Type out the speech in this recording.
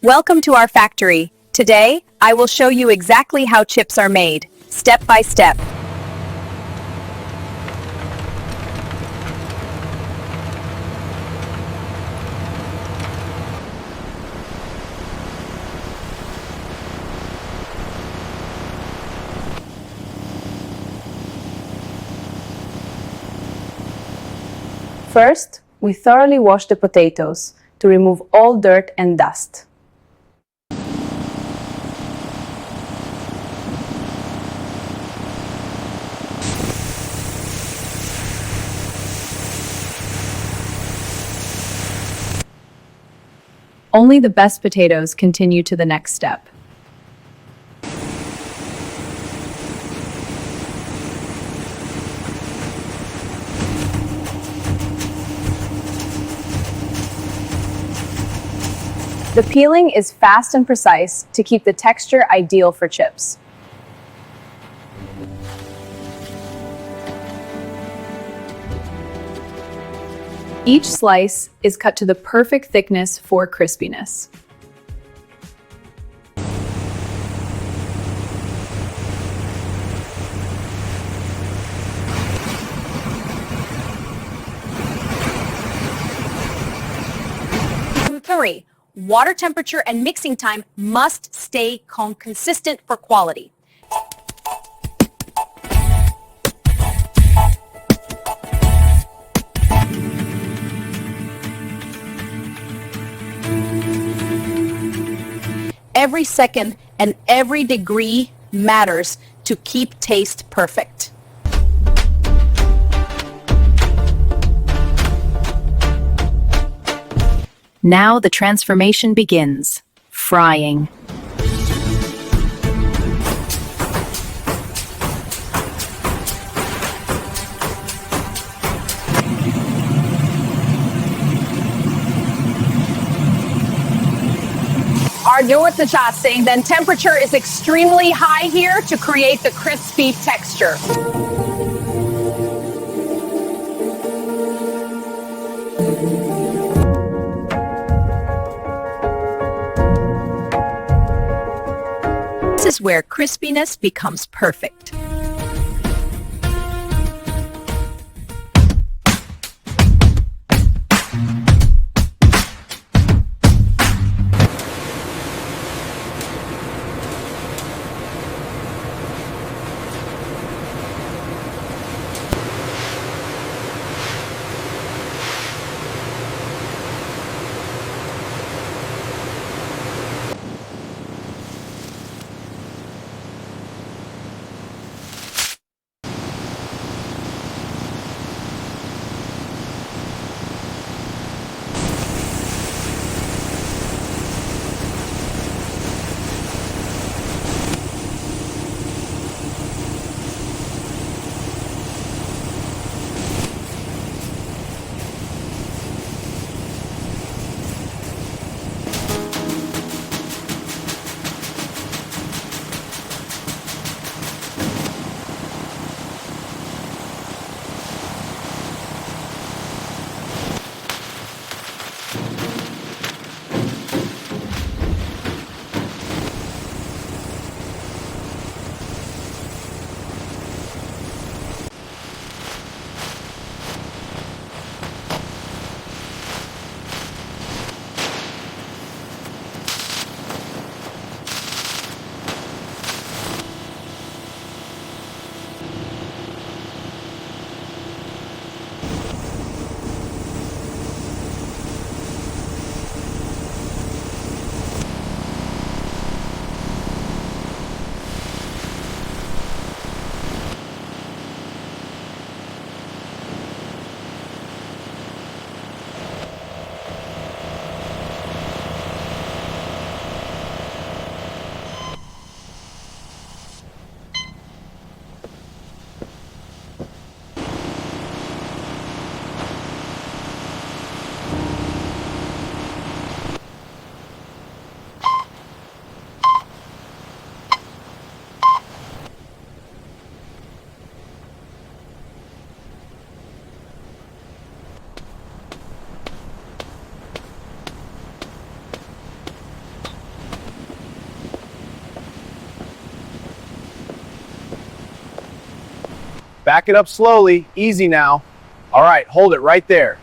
Welcome to our factory. Today, I will show you exactly how chips are made, step by step. First, we thoroughly wash the potatoes to remove all dirt and dust. Only the best potatoes continue to the next step. The peeling is fast and precise to keep the texture ideal for chips. Each slice is cut to the perfect thickness for crispiness. Hurry! Water temperature and mixing time must stay consistent for quality. Every second and every degree matters to keep taste perfect. Now the transformation begins. Frying. Argue with the chassis, then temperature is extremely high here to create the crispy texture. This is where crispiness becomes perfect. Back it up slowly. Easy now. All right, hold it right there.